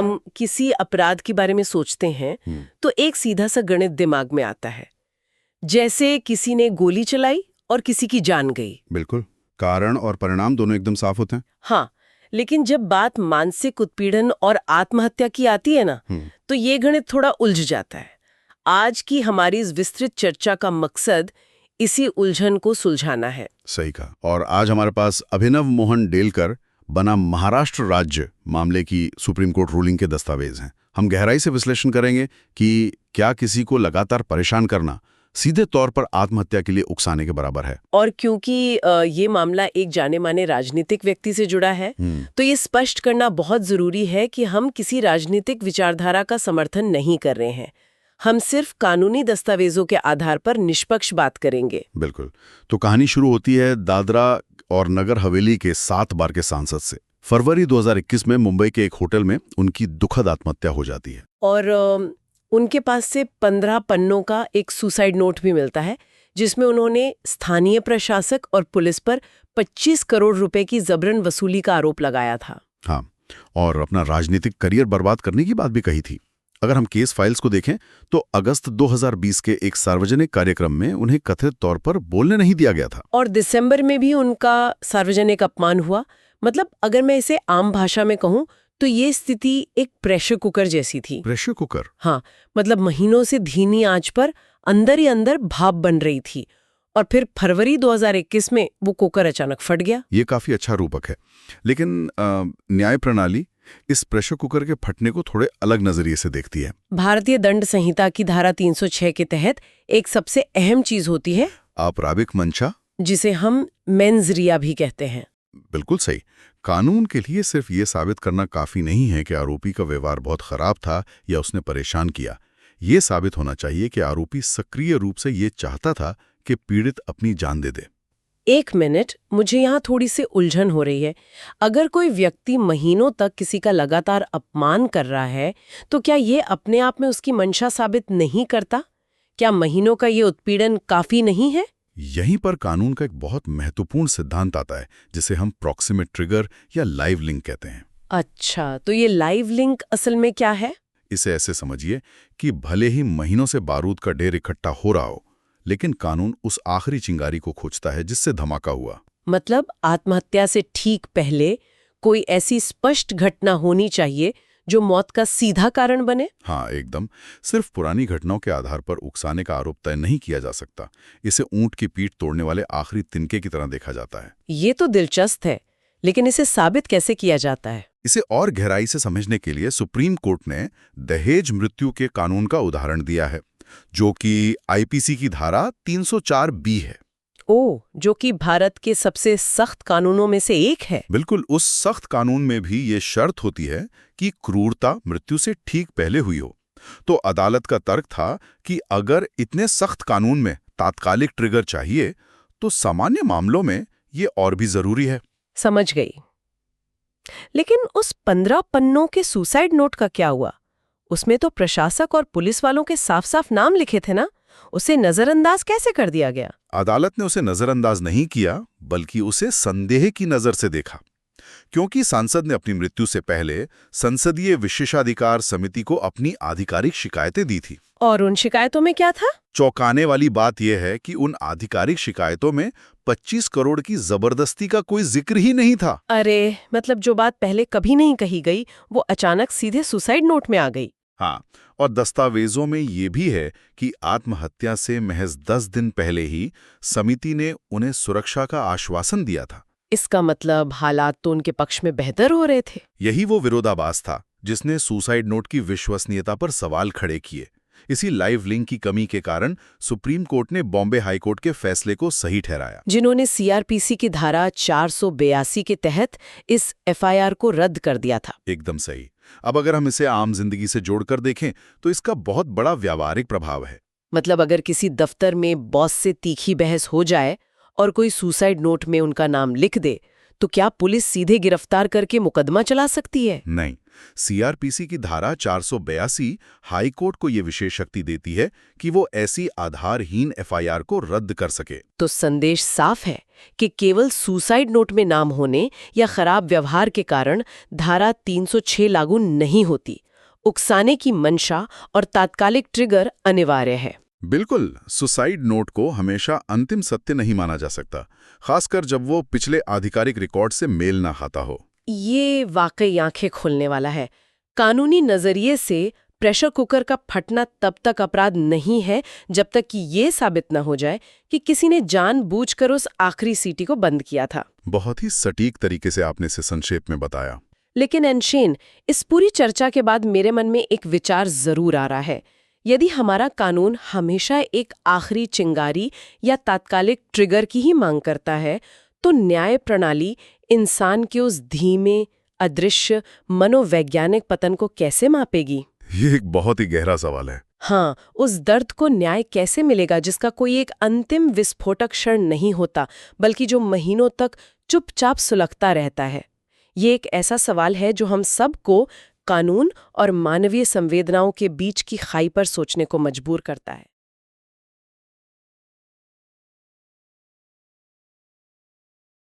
हम किसी अपराध के बारे में सोचते हैं तो एक सीधा सा गणित दिमाग में आता है, जैसे किसी ने गोली चलाई और किसी की जान गई। बिल्कुल, कारण और परिणाम दोनों एकदम साफ होते हैं। हाँ, लेकिन जब बात मानसिक उत्पीड़न और आत्महत्या की आती है ना, तो ये गणित थोड़ा उलझ जाता है। आज की हमारी इस विस्तृत चर्चा का मकसद इसी उलझन को सुलझाना है। सही कहा। और आज हमारे पास अभिनव मोहन डेलकर बना महाराष्ट्र राज्य मामले की सुप्रीम कोर्ट रूलिंग के दस्तावेज हैं। हम गहराई से विश्लेषण करेंगे कि क्या किसी को लगातार परेशान करना सीधे तौर पर आत्महत्या के लिए उकसाने के बराबर है। और क्योंकि ये मामला एक जाने माने राजनीतिक व्यक्ति से जुड़ा है, तो ये स्पष्ट करना बहुत जरूरी है कि हम किसी राजनीतिक विचारधारा का समर्थन नहीं कर रहे हैं। हम सिर्फ कानूनी दस्तावेजों के आधार पर निष्पक्ष बात करेंगे। बिल्कुल। तो कहानी शुरू होती है दादरा और नगर हवेली के 7 बार के सांसद से। फरवरी 2021 में मुंबई के एक होटल में उनकी दुखद आत्महत्या हो जाती है। और उनके पास से 15 पन्नों का एक सुसाइड नोट भी मिलता है, जिसमें उन्होंने स्थानीय प्रशासक और पुलिस पर 25 करोड़ रुपए की जबरन वसूली का आरोप लगाया था। हाँ, और अपना राजनीतिक करियर बर्बाद करने की बात भी कही थी। अगर हम केस फाइल्स को देखें तो अगस्त 2020 के एक सार्वजनिक कार्यक्रम में उन्हें कथित तौर पर बोलने नहीं दिया गया था। और दिसंबर में भी उनका सार्वजनिक अपमान हुआ। मतलब अगर मैं इसे आम भाषा में कहूं तो ये स्थिति एक प्रेशर कुकर जैसी थी। Pressure cooker? हाँ, मतलब महीनों से धीमी आंच पर अंदर ही अंदर भाप बन रही थी, और फिर फरवरी 2021 में वो कुकर अचानक फट गया। ये काफी अच्छा रूपक है, लेकिन न्याय प्रणाली इस प्रेशर कुकर के फटने को थोड़े अलग नजरिए से देखती है। भारतीय दंड संहिता की धारा 306 के तहत एक सबसे अहम चीज होती है आपराधिक मंशा, जिसे हम मेंस रिया भी कहते हैं। बिल्कुल सही। कानून के लिए सिर्फ ये साबित करना काफी नहीं है कि आरोपी का व्यवहार बहुत खराब था या उसने परेशान किया। ये साबित होना चाहिए कि आरोपी सक्रिय रूप से ये चाहता था कि पीड़ित अपनी जान दे दे। एक मिनट, मुझे यहाँ थोड़ी सी उलझन हो रही है। अगर कोई व्यक्ति महीनों तक किसी का लगातार अपमान कर रहा है, तो क्या ये अपने आप में उसकी मंशा साबित नहीं करता? क्या महीनों का ये उत्पीड़न काफी नहीं है? यहीं पर कानून का एक बहुत महत्वपूर्ण सिद्धांत आता है, जिसे हम प्रॉक्सिमेट ट्रिगर या लाइव लिंक कहते हैं। अच्छा, तो ये लाइव लिंक असल में क्या है? इसे ऐसे समझिए कि भले ही महीनों से बारूद का ढेर इकट्ठा हो रहा हो, लेकिन कानून उस आखिरी चिंगारी को खोजता है जिससे धमाका हुआ। मतलब आत्महत्या से ठीक पहले कोई ऐसी स्पष्ट घटना होनी चाहिए जो मौत का सीधा कारण बने? हाँ, एकदम। सिर्फ पुरानी घटनाओं के आधार पर उकसाने का आरोप तय नहीं किया जा सकता। इसे ऊंट की पीठ तोड़ने वाले आखिरी तिनके की तरह देखा जाता है। ये तो दिलचस्प है, लेकिन इसे साबित कैसे किया जाता है? इसे और गहराई से समझने के लिए सुप्रीम कोर्ट ने दहेज मृत्यु के कानून का उदाहरण दिया है, जो कि आईपीसी की धारा 304B है। जो कि भारत के सबसे सख्त कानूनों में से एक है। बिल्कुल, उस सख्त कानून में भी ये शर्त होती है कि क्रूरता मृत्यु से ठीक पहले हुई हो। तो अदालत का तर्क था कि अगर इतने सख्त कानून में तात्कालिक ट्रिगर चाहिए, तो सामान्य मामलों में ये और भी जरूरी है। समझ गई। लेकिन उस 15 पन्नों के सुसाइड नोट का क्या हुआ? उसमें तो प्रशासक और पुलिस वालों के साफ साफ नाम लिखे थे ना? उसे नजरअंदाज कैसे कर दिया गया? अदालत ने उसे नजरअंदाज नहीं किया, बल्कि उसे संदेह की नजर से देखा, क्योंकि सांसद ने अपनी मृत्यु से पहले संसदीय विशेषाधिकार समिति को अपनी आधिकारिक शिकायतें दी थी। और उन शिकायतों में क्या था? चौंकाने वाली बात यह है कि उन आधिकारिक शिकायतों में 25 करोड़ की जबरदस्ती का कोई जिक्र ही नहीं था। अरे, मतलब जो बात पहले कभी नहीं कही गई, वो अचानक सीधे सुसाइड नोट में आ गई। हाँ, और दस्तावेजों में ये भी है कि आत्महत्या से महज 10 दिन पहले ही समिति ने उन्हें सुरक्षा का आश्वासन दिया था। इसका मतलब हालात तो उनके पक्ष में बेहतर हो रहे थे। यही वो विरोधाभास था जिसने सुसाइड नोट की विश्वसनीयता पर सवाल खड़े किए। इसी लाइव लिंक की कमी के कारण सुप्रीम कोर्ट ने बॉम्बे हाईकोर्ट के फैसले को सही ठहराया, जिन्होंने सीआरपीसी की धारा 482 के तहत इस एफआईआर को रद्द कर दिया था। एकदम सही। अब अगर हम इसे आम जिंदगी से जोड़कर देखें तो इसका बहुत बड़ा व्यावहारिक प्रभाव है। मतलब अगर किसी दफ्तर में बॉस से तीखी बहस हो जाए और कोई सुसाइड नोट में उनका नाम लिख दे, तो क्या पुलिस सीधे गिरफ्तार करके मुकदमा चला सकती है? नहीं, सीआरपीसी की धारा 482 हाई कोर्ट को यह विशेष शक्ति देती है कि वो ऐसी आधारहीन एफआईआर को रद्द कर सके। तो संदेश साफ है कि केवल सुसाइड नोट में नाम होने या खराब व्यवहार के कारण धारा 306 लागू नहीं होती। उकसाने की मंशा और तात्कालिक ट्रिगर अनिवार्य है। बिल्कुल, सुसाइड नोट को हमेशा अंतिम सत्य नहीं माना जा सकता, खासकर जब वो पिछले आधिकारिक रिकॉर्ड से मेल ना खाता हो। ये वाकई आंखें खोलने वाला है। कानूनी नजरिए से प्रेशर कुकर का फटना तब तक अपराध नहीं है जब तक कि ये साबित न हो जाए कि किसी ने जानबूझकर उस आखिरी सीटी को बंद किया था। बहुत ही सटीक तरीके से आपने इसे संक्षेप में बताया। लेकिन अनशेन, इस पूरी चर्चा के बाद मेरे मन में एक विचार जरूर आ रहा है। यदि हमारा कानून हमेशा एक आखिरी चिंगारी या तात्कालिक ट्रिगर की ही मांग करता है, तो न्याय प्रणाली इंसान के उस धीमे, अदृश्य मनोवैज्ञानिक पतन को कैसे मापेगी? ये एक बहुत ही गहरा सवाल है। हाँ, उस दर्द को न्याय कैसे मिलेगा जिसका कोई एक अंतिम विस्फोटक क्षण नहीं होता, बल्कि जो महीनों तक चुपचाप सुलगता रहता है। ये एक ऐसा सवाल है जो हम सबको कानून और मानवीय संवेदनाओं के बीच की खाई पर सोचने को मजबूर करता है।